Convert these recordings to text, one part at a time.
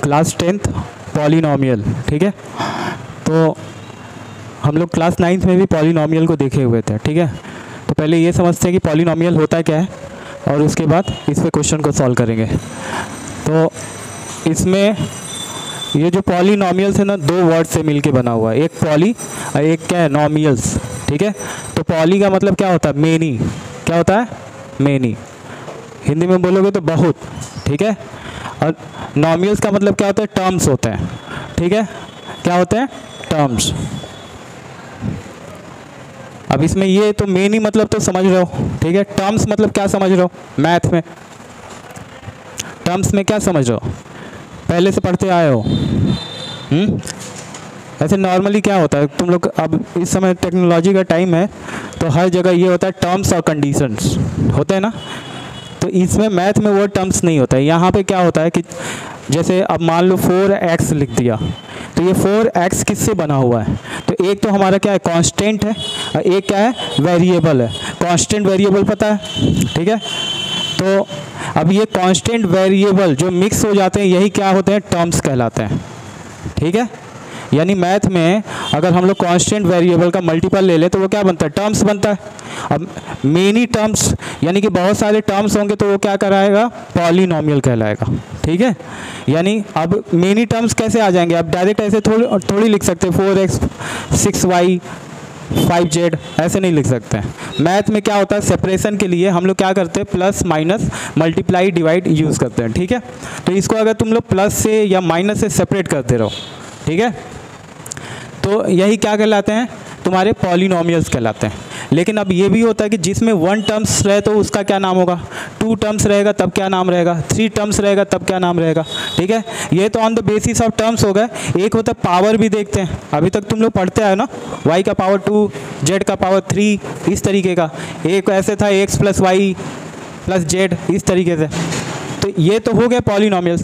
Class 10th polynomial, ठीक है। तो हम लोग क्लास 9th में भी पॉलिनोमियल को देखे हुए थे, ठीक है। तो पहले ये समझते हैं कि पॉलिनोमियल होता क्या है और उसके बाद इस पे क्वेश्चन को सॉल्व करेंगे। तो इसमें ये जो पॉलिनोमियल्स है ना, दो वर्ड से मिलके बना हुआ है, एक पॉली और एक क्या है, नॉमियल्स, ठीक है। तो पॉली का मतलब क्या होता है, मेनी। क्या होता है, मेनी। हिंदी में बोलोगे तो बहुत, ठीक है। और नॉमियल्स का मतलब क्या होता है, टर्म्स होते हैं, ठीक है। क्या होते हैं, टर्म्स। अब इसमें ये तो मेनी मतलब तो समझ रहे हो, ठीक है। टर्म्स मतलब क्या समझ रहे हो, मैथ में टर्म्स में क्या समझ रहे हो, पहले से पढ़ते आए हो। ऐसे नॉर्मली क्या होता है, तुम लोग अब इस समय टेक्नोलॉजी का टाइम है तो हर जगह ये होता है टर्म्स और कंडीशंस होते हैं ना। तो इसमें मैथ में वो टर्म्स नहीं होता है। यहाँ पे क्या होता है कि जैसे अब मान लो 4x लिख दिया, तो ये 4x किससे बना हुआ है, तो एक तो हमारा क्या है, कांस्टेंट है, और एक क्या है, वेरिएबल है। कांस्टेंट वेरिएबल पता है, ठीक है। तो अब ये कांस्टेंट वेरिएबल जो मिक्स हो जाते हैं यही क्या होते हैं, टर्म्स कहलाते हैं, ठीक है। यानी मैथ में अगर हम लोग कांस्टेंट वेरिएबल का मल्टीपल ले लें तो वो क्या बनता है, टर्म्स बनता है। अब मेनी टर्म्स यानी कि बहुत सारे टर्म्स होंगे तो वो क्या कराएगा, पॉलिनोमियल कहलाएगा, ठीक है। यानी अब मेनी टर्म्स कैसे आ जाएंगे, अब डायरेक्ट ऐसे थोड़ी लिख सकते 4x 6y 5z, ऐसे नहीं लिख सकते हैं। मैथ में क्या होता है, सेपरेशन के लिए हम लोग क्या करते हैं, plus minus multiply divide use करते हैं, ठीक है। तो इसको अगर तुम लोग प्लस से या माइनस से सेपरेट करते रहो, ठीक है, तो यही क्या कहलाते हैं, तुम्हारे पॉलिनोमियल्स कहलाते हैं। लेकिन अब ये भी होता है कि जिसमें 1 टर्म्स रहे तो उसका क्या नाम होगा, 2 टर्म्स रहेगा तब क्या नाम रहेगा, 3 टर्म्स रहेगा तब क्या नाम रहेगा, ठीक है। ये तो on the basis of terms हो गए। एक होता है पावर भी देखते हैं, अभी तक तुम लोग पढ़ते आए ना, y का पावर 2, z का पावर 3, इस तरीके का। एक ऐसे था x + y + z, इस तरीके से। तो ये तो हो गए पॉलिनोमियल्स,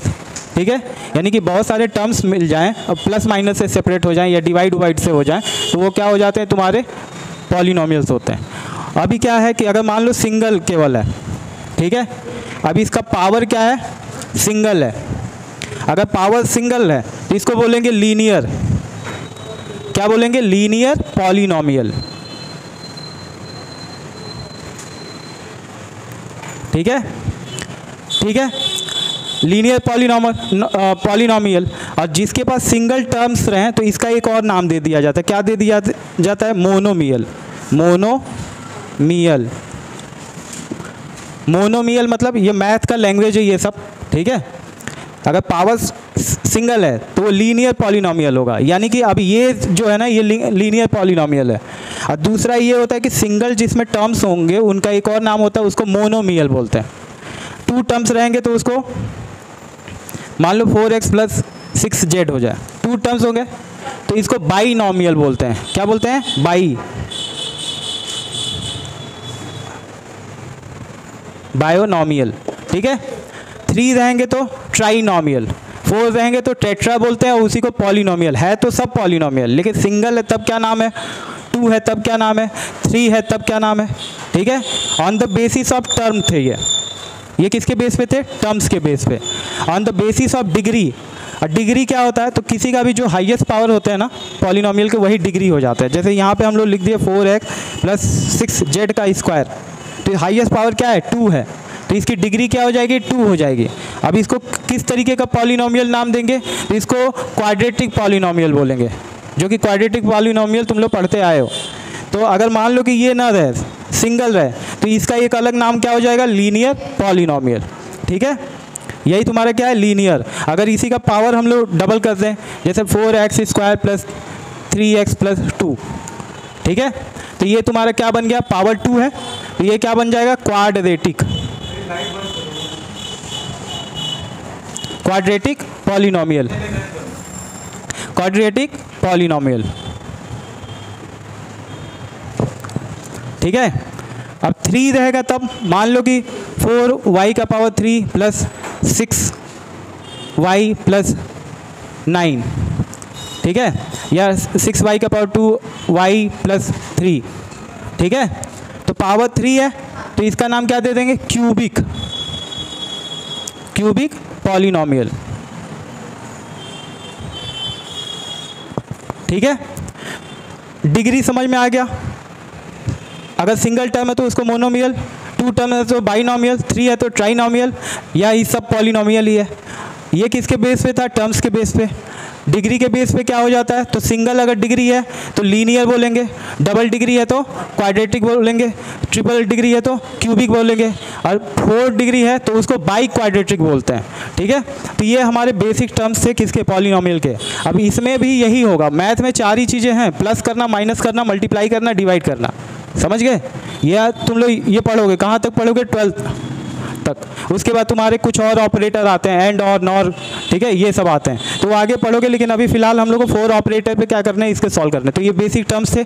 ठीक है। यानी कि बहुत सारे टर्म्स मिल जाएं और प्लस माइनस से सेपरेट हो जाएं या डिवाइड वाइड से हो जाएं तो वो क्या हो जाते हैं, तुम्हारे पॉलिनोमियल्स होते हैं। अभी क्या है कि अगर मान लो सिंगल केवल है, ठीक है, अभी इसका पावर क्या है, सिंगल है। अगर पावर सिंगल है तो इसको बोलेंगे लीनियर। क्या बोलेंगे, लीनियर पॉलिनोमियल, ठीक है, ठीक है, लीनियर पॉलिनोमियल। और जिसके पास सिंगल टर्म्स रहें तो इसका एक और नाम दे दिया जाता है। क्या दे दिया जाता है, मोनोमियल। मोनोमियल, मोनोमियल मतलब ये मैथ का लैंग्वेज है ये सब, ठीक है। अगर पावर सिंगल है तो वो लीनियर पॉलिनोमियल होगा। यानी कि अब ये जो है ना, ये लीनियर पॉलिनोमियल है। और दूसरा ये होता है कि सिंगल जिसमें टर्म्स होंगे उनका एक और नाम होता है, उसको मोनोमियल बोलते हैं। 2 टर्म्स रहेंगे तो उसको मान लो 4x + 6z हो जाए, 2 टर्म्स हो गए तो इसको बाइनोमियल बोलते हैं। क्या बोलते हैं, बायोनोमियल, ठीक है। 3 रहेंगे तो ट्राइनोमियल, 4 रहेंगे तो टेट्रा बोलते हैं, उसी को पॉलिनोमियल। है तो सब पॉलिनोमियल, लेकिन सिंगल है तब क्या नाम है, 2 है तब क्या नाम है, 3 है तब क्या नाम है, ठीक है। On the basis of term थे ये किसके बेस पे थे, टर्म्स के बेस पे। On the basis of degree, और डिग्री क्या होता है, तो किसी का भी जो हाईएस्ट पावर होते हैं ना पॉलिनोमियल के, वही डिग्री हो जाता है। जैसे यहाँ पे हम लोग लिख दिए 4x + 6z का स्क्वायर, तो हाईएस्ट पावर क्या है, 2 है, तो इसकी डिग्री क्या हो जाएगी, 2 हो जाएगी। अब इसको किस तरीके का पॉलिनोमियल नाम देंगे, तो इसको क्वाड्रेटिक पॉलिनोमियल बोलेंगे, जो कि क्वाड्रेटिक पॉलिनोमियल तुम लोग पढ़ते आए हो। तो अगर मान लो कि ये ना रहे, सिंगल रहे, तो इसका एक अलग नाम क्या हो जाएगा, लीनियर पॉलिनोमियल, ठीक है। यही तुम्हारा क्या है, लीनियर। अगर इसी का पावर हम लोग डबल कर दें, जैसे 4x² + 3x + 2, ठीक है, तो ये तुम्हारा क्या बन गया, पावर 2 है, तो ये क्या बन जाएगा, क्वाड्रेटिक पॉलिनोमियल, क्वाड्रेटिक पॉलिनोमियल, ठीक है। अब 3 रहेगा तब मान लो कि 4y का पावर 3 + 6y + 9, ठीक है, या 6y का पावर 2y + 3, ठीक है। तो पावर 3 है तो इसका नाम क्या दे देंगे, क्यूबिक पॉलिनोमियल, ठीक है, डिग्री समझ में आ गया। अगर सिंगल टर्म है तो उसको मोनोमियल, 2 टर्म है तो बाइनोमियल, 3 है तो ट्राइनोमियल, या ये सब पॉलिनोमियल ही है। ये किसके बेस पे था? टर्म्स के बेस पे। डिग्री के बेस पे क्या हो जाता है? तो सिंगल अगर डिग्री है तो लीनियर बोलेंगे, डबल डिग्री है तो क्वाड्रेटिक बोलेंगे, ट्रिपल डिग्री है तो क्यूबिक बोलेंगे, और 4 डिग्री है तो उसको बाई क्वाड्रेटिक बोलते हैं। ठीक है, तो ये हमारे बेसिक टर्म्स थे किसके? पॉलिनोमियल के। अब इसमें भी यही होगा, मैथ में 4 ही चीज़ें हैं, प्लस करना, माइनस करना, मल्टीप्लाई करना, डिवाइड करना। समझ गए? ये तुम लोग ये पढ़ोगे, कहाँ तक पढ़ोगे? 12th तक। उसके बाद तुम्हारे कुछ और ऑपरेटर आते हैं, एंड और नॉर, ठीक है, ये सब आते हैं, तो आगे पढ़ोगे। लेकिन अभी फिलहाल हम लोग को 4 ऑपरेटर पे क्या करना है, इसके सॉल्व करना है। तो ये बेसिक टर्म्स थे।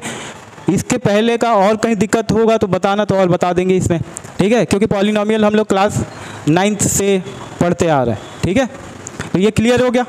इसके पहले का और कहीं दिक्कत होगा तो बताना, तो और बता देंगे इसमें। ठीक है, क्योंकि पॉलिनोमियल हम लोग क्लास 9th से पढ़ते आ रहे हैं। ठीक है, तो ये क्लियर हो गया।